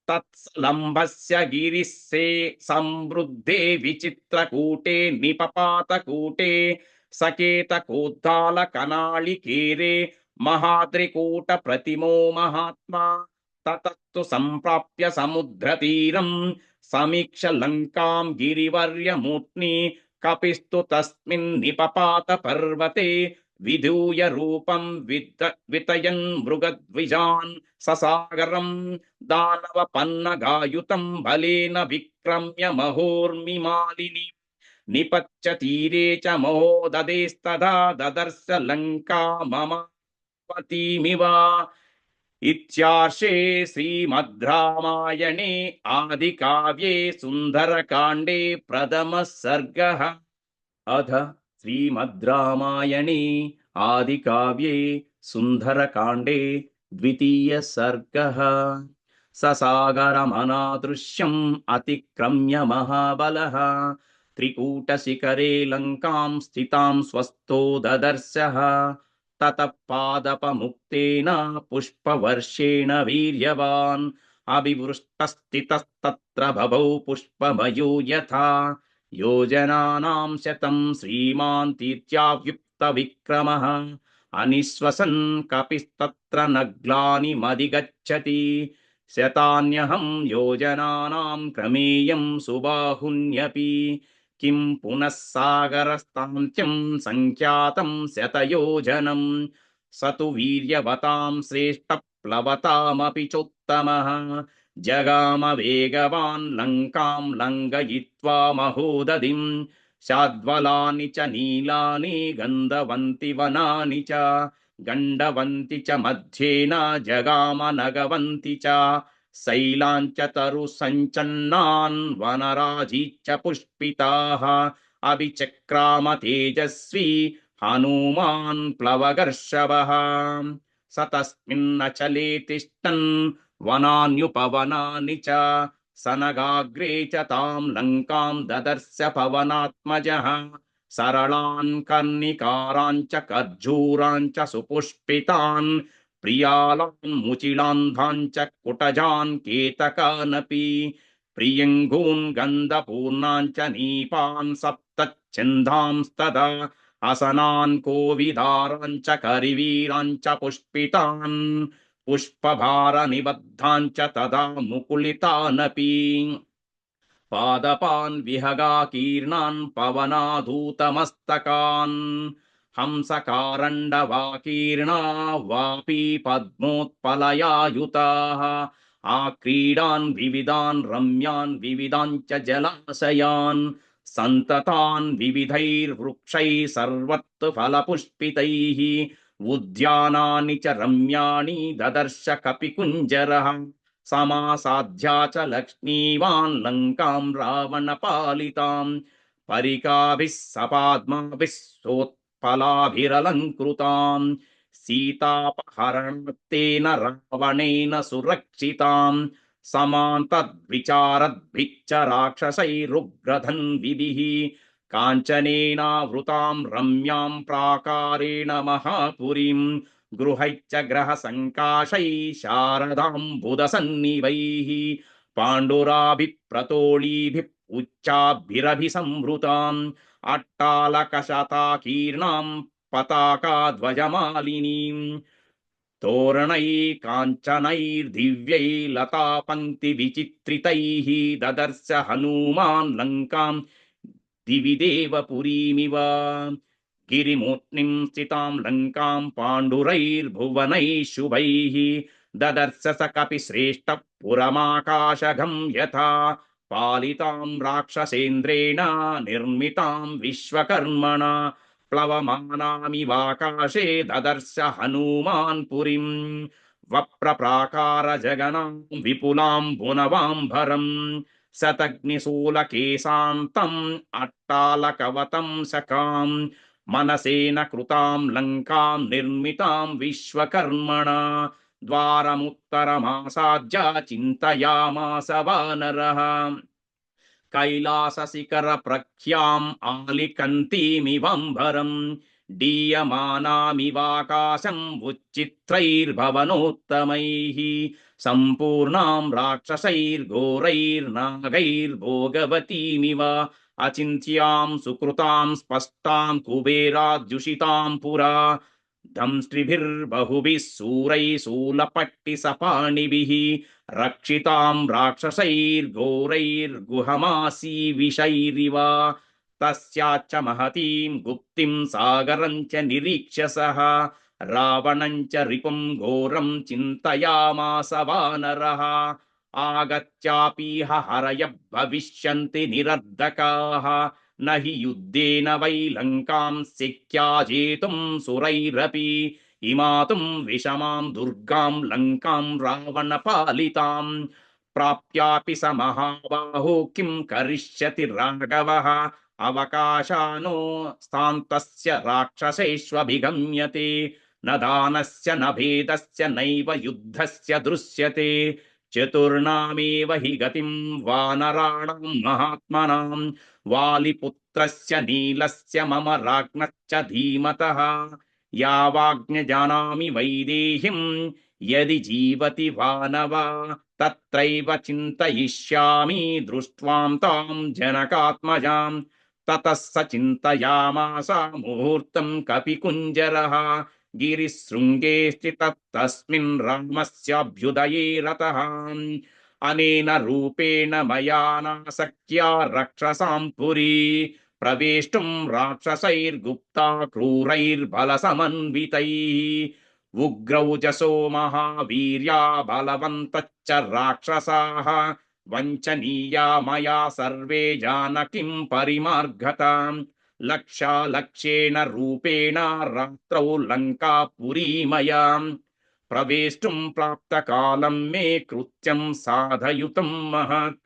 తత్సలంభస్య గిరిస్సే సంవృద్ధే విచిత్రకూటే నిపపాతకూటే సకేతకోద్దాల కనాళికేరే మహాద్రికూట ప్రతిమో మహాత్మా తతస్తు సంప్రాప్య సముద్రతీరం సమీక్ష లంకాం గిరివర్యమూర్ధ్ని కపిస్తు తస్మిన్ నిపపాత పర్వతే విధూయ రూపం వితయన్ మృగద్విజాన్ ససాగరం దానవ పన్నగాయుతం బలేన విక్రమ్య మహోర్మిమాలిని నిపత్య తీరే చ మహోదదేస్తదా దదర్శ లంకా మమ పతిమివ ఇత్యార్షే శ్రీమద్ రామాయణే ఆది కావ్యే సుందరకాండే ప్రథమః సర్గః అథ శ్రీమద్ రామాయణే ఆది కావ్యే సుందరకాండే ద్వితీయ సర్గః ససాగరమనాదృశ్యం అతిక్రమ్య మహాబలః త్రికూటశిఖరే లంకాం స్థితాం స్వస్థో దదర్శః తతః పాదపముక్తేన పుష్పవర్షేణ వీర్యవాన్ అభివృష్టస్థితస్తత్ర బభౌ పుష్పమయో యథా యోజనానాం శతం శ్రీమాన్ తీర్త్యావ్యుక్త విక్రమః అనిశ్వసన్ కపిస్తత్ర నగ్లానిమధిగచ్చతి శతాన్యహం యోజనానాం క్రమేయం సుబాహున్యపి కిం పునః సాగరస్తాంత్యం సంఖ్యాతం శతయోజనం సతు వీర్యవతాం శ్రేష్ఠ ప్లవతామపి చోత్తమః జగామ వేగవాన్ లంకాం లంఘయిత్వా మహోదధిం శాద్వలాని చ నీలాని గంధవంతి వనాని చ గండవంతి చ మధ్యేన జగామ నగవంతి చ శైలాంచ తరు సంచన్నాన్ వనరాజీచ్చ పుష్పితాః అభిచక్రామ తేజస్వి హనుమాన్ ప్లవగర్షవః సతస్మిన్నచలే తిష్టన్ వనాన్యుపవనాని చ సనగాగ్రే చ తాం లంకాం దదర్శ పవనాత్మజః సరళాన్ కర్ణికారాన్ చ ఖర్జూరాన్ చ సుపుష్పితాన్ ప్రియాలాన్ ముచిలాంధాన్ చ కుటజాన్ కేతకానపి ప్రియంగూన్ గంధపూర్ణాన్ చ నీపాన్ సప్తచ్ఛందాంస్తదా అసనాన్ కోవిదారాన్ చ కరివీరాన్ చ పుష్పితాన్ పుష్పభార నిబద్ధాన్ చ తదా ముకుళితానపి పాదపాన్ విహగాకీర్ణాన్ పవనాధూతమస్తకాన్ హంసకారండవాకీర్ణా వాపి పద్మోత్పలయాయుతాః ఆక్రీడాన్ వివిధాన్ రమ్యాన్ వివిధాంచ జలాశయాన్ సంతతాన్ వివిధైర్వృక్షైః సర్వత్ ఫలపుష్పితైః ఉద్యానాని చ రమ్యాణి దదర్శ కపికుంజరః సమాసాధ్యా చ లక్ష్మీవాన్ లంకాం రావణపాలితాం పరికాభిః సపాద్మాభిः సోత్పలాభిరలంకృతాం సీతాపహరణేన రావణేన సురక్షితాం సమాంతద్విచారద్భిశ్చ రాక్షసైరుగ్రధన్విభిః కాంచనేనావృతాం రమ్యాం ప్రాకారేణ మహాపురీం గృహైశ్చ గ్రహసంకాశైః శారదాంబుదసన్నిభైః పాండురాభిః ప్రతోళీభిః ఉచ్చాభిరభిసంవృతాం అట్టాలకశతాకీర్ణాం పతాకాధ్వజమాలినీం తోరణై కాంచనైర్దివ్యై లతాపంక్తి విచిత్రితైః దదర్శ హనుమాన్ లంకాం దివిదేవ పురీమివ గిరిమూర్ధ్నిం స్థితాం లంకాం పాండురైర్భువనైః శుభైః దదర్శ స కపిశ్రేష్ఠ పురమాకాశగం యథా పాలితాం రాక్షసేంద్రేణ నిర్మితాం విశ్వకర్మణా ప్లవమానామివాకాశే దదర్శ హనుమాన్ పురీం వప్రప్రాకార జగనాం విపులాం భునవాంబరం శతగ్నిశూలకేశాంతం అట్టాలకవతం శకాం మనసేన కృతాం లంకాం నిర్మితాం విశ్వకర్మణ ద్వారముత్తరమాసాద్య చింతయామాస వానరః కైలాసశిఖర ప్రఖ్యాం ఆలికంతీమివంబరం డీయమానామివాకాశం ఉచ్చిత్రైర్భవనోత్తమైః సంపూర్ణాం రాక్షసైర్ఘోరైర్నాగైర్భోగవతీమివ అచింత్యాం సుకృతాం స్పష్టాం కుబేరాద్యుషితాం పురా దంష్ట్రిభిర్బహుభిः శూరైः శూలపట్టిసపాణిభిः రక్షితాం రాక్షసైర్ఘోరైర్గుహమాసీ విషైరివ తస్యాచ్చ మహతీం గుప్తిం సాగరం చ నిరీక్ష్య సః రావణం చ రిపుం ఘోరం చింతయామాస వానరః ఆగత్యాపీహ హరయః భవిష్యంతి నిరర్ధకాః నహి యుద్ధేన వై లంకాం శక్యా జేతుం సురైరపి ఇమాతుం విషమాం దుర్గాం లంకాం రావణ పాలితాం ప్రాప్యాపి స మహాబాహో కిం కరిష్యతి రాఘవః అవకాశానో స్థాంతస్య రాక్షసేష్వభిగమ్యతే న దానస్య న భేదస్య నైవ యుద్ధస్య దృశ్యతే చతుర్ణామేవ హి గతిం వానరాణాం మహాత్మనాం వాలిపుత్రస్య నీలస్య మమ రాజ్ఞశ్చ ధీమతః యావాజ్ఞజానామి వైదేహిం యది జీవతి వానవ తత్రైవ చింతయిష్యామి దృష్ట్వాం తాం జనకాత్మజాం తతః స చింతయామాస ముహూర్తం కపికుంజరః గిరిశృంగే స్థితస్తస్మిన్ రామస్యాభ్యుదయే రతః అనేన రూపేణ మయా నాశక్యా రక్షసాం పురీ ప్రవేష్టుం రాక్షసైర్గుప్తా క్రూరైర్బలసమన్వితైః ఉగ్రౌజసో మహావీర్యా బలవంతశ్చ రాక్షసాః వంచనీయా మయా సర్వే జానకిం పరిమార్గతాం లక్ష్యేణ రూపేణ రాత్రౌ లంకాపురీమయాం ప్రవేష్టుం ప్రాప్తకాలం మే కృత్యం సాధయుతం మహత్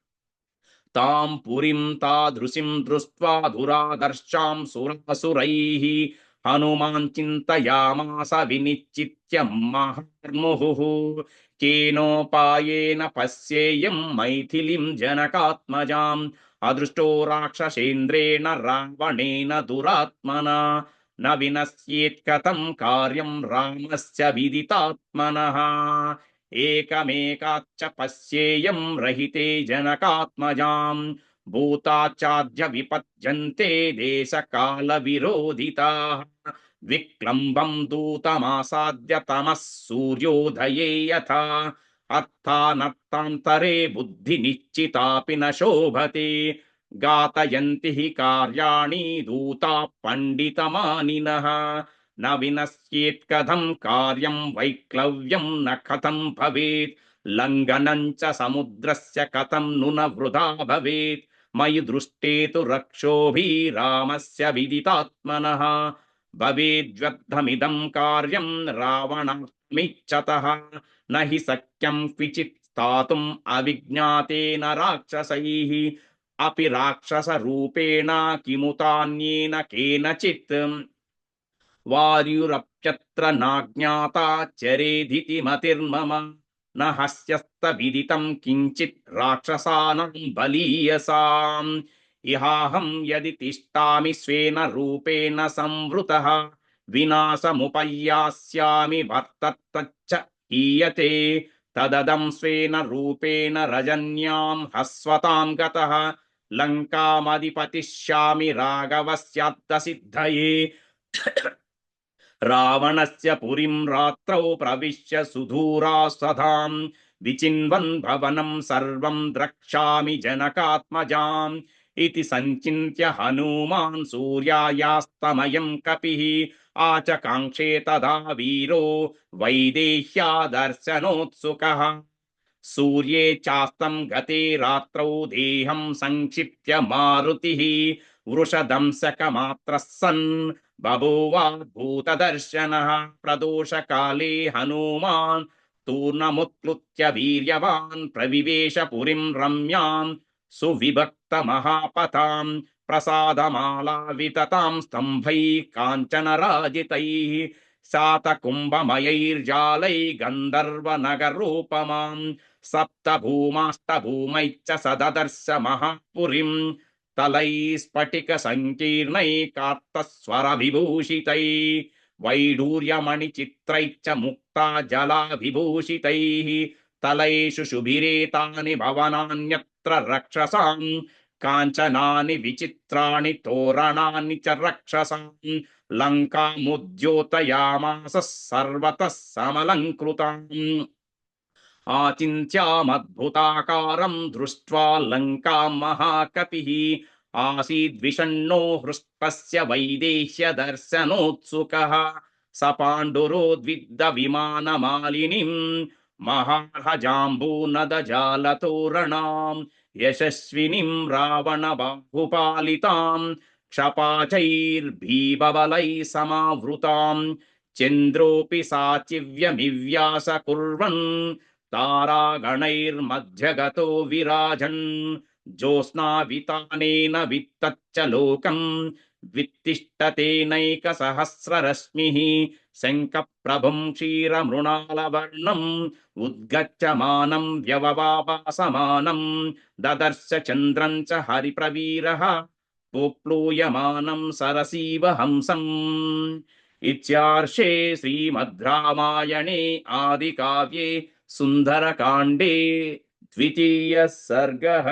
తాం పురీం తాదృశిం దృష్ట్వా దురాదర్శాం సురాసురైః హనుమాన్ చింతయామాస వినిశ్చిత్య మహార్ముహుః కేనోపాయేన పశ్యేయం మైథిలీం జనకాత్మజాం అదృష్టో రాక్షసేంద్రేణ రావణేన దురాత్మనా న వినశ్యేత్ కథం కార్యం రామస్య విదితాత్మనః ఏకమేకాచ్చ పశ్యేయం రహితే జనకాత్మజాం భూతాచాద్య విపద్యంతే దేశకాల విరోధితాః విక్లంబం దూతమాసాద్య తమః సూర్యోదయే యథా అర్థానర్థాంతరే బుద్ధి నిశ్చితాపి న శోభతే ఘాతయంతి హి కార్యాణి దూతా పండితమానినః న వినశ్యేత్ కథం కార్యం వైక్లవ్యం న కథం భవేత్ లంఘనం చ సముద్రస్య కథం ను న వృథా భవేత్ మయి దృష్టే తు రక్షోభి రామస్య విదితాత్మనః భవేద్వ్యర్థమిదం కార్యం రావణాత్మిచ్చతః న హి సఖ్యం క్విచిత్ స్థాతుం అవిజ్ఞాతేన రాక్షసైః అపి రాక్షస రూపేణ కిముతాన్యేన కేనచిత్ వార్యురప్యత్ర నాజ్ఞాతా చరేదితి మతిర్మమ న హస్యస్త విదితం కించిత్ రాక్షసానాం బలీయసాం ఇహాహం యది తిష్టామి స్వేన రూపేణ సంవృతః వినాశముపయాస్యామి వర్తత్తచ్చ హీయతే తదదం స్వేన రూపేణ రజన్యాం హస్వతాం గతః లంకామధిపతిష్యామి రాఘవస్యార్థసిద్ధయే రావణస్య పురీం రాత్రౌ ప్రవిశ్య సుదూరాసధాం విచిన్వన్ భవనం సర్వం ద్రక్ష్యామి జనకాత్మజాం इति संचिन्त्य हनुमान् सूर्यायास्तमयं कपिः आचकाङ्क्षे तदा वीरो वैदेह्या दर्शनोत्सुकः सूर्ये चास्तं गते रात्रौ देहं संक्षिप्य मारुतिः वृषदंशकमात्रः सन् बभूवाद्भूतदर्शनः प्रदोषकाले हनुमान् तूर्णमुत्प्लुत्य वीर्यवान् प्रविवेश पुरीं रम्यां సువిభక్త మహాపతాం ప్రసాదమాలా వితతాం స్తంభై కాంచనరాజితై శాతకుంభమయైర్జాలై గంధర్వనగరూపమాం సప్తభూమాష్టభూమైశ్చ సదదర్శ మహాపురిం తలై స్ఫటిక సంకీర్ణై కార్తస్వర విభూషితై వైడూర్యమణి చిత్రైశ్చ ముక్తా జలా విభూషితై తలైషు శుభిరేతాని భవనాన్యత్ర రక్షసాం కాంచనాని విచిత్రాణి తోరణాని చ రక్షసాం లంకాముద్యోతయామాస సర్వతః సమలంకృతాం ఆచింత్యామద్భుతాకారం దృష్ట్వా లంకాం మహాకపిః ఆసీద్విషణ్ణో హృష్టస్య వైదేహ్య దర్శనోత్సుకః స పాండురోద్విద్ద విమానమాలినిం మహార్హజాంబూనదజాలతోరణాం యశస్వినిం రావణ బాహుపాలితాం క్షపాచైర్భీబలై సమావృతాం చంద్రోపి సాచివ్యమివ్యాస కుర్వన్ తారాగణైర్మధ్యగతో విరాజన్ జ్యోత్స్నావితానేన విత్తచ్చ లోకం విత్తిష్టతేనైక సహస్రరశ్మిః శంఖప్రభం క్షీరమృణాలవర్ణం ఉద్గచ్చమానం వ్యవవాసమానం దదర్శ చంద్రం చ హరిప్రవీరః ప్లూయమానం సరసీవ హంసం ఇత్యార్షే శ్రీమద్ రామాయణే ఆదికావ్యే సుందరకాండే ద్వితీయः సర్గः।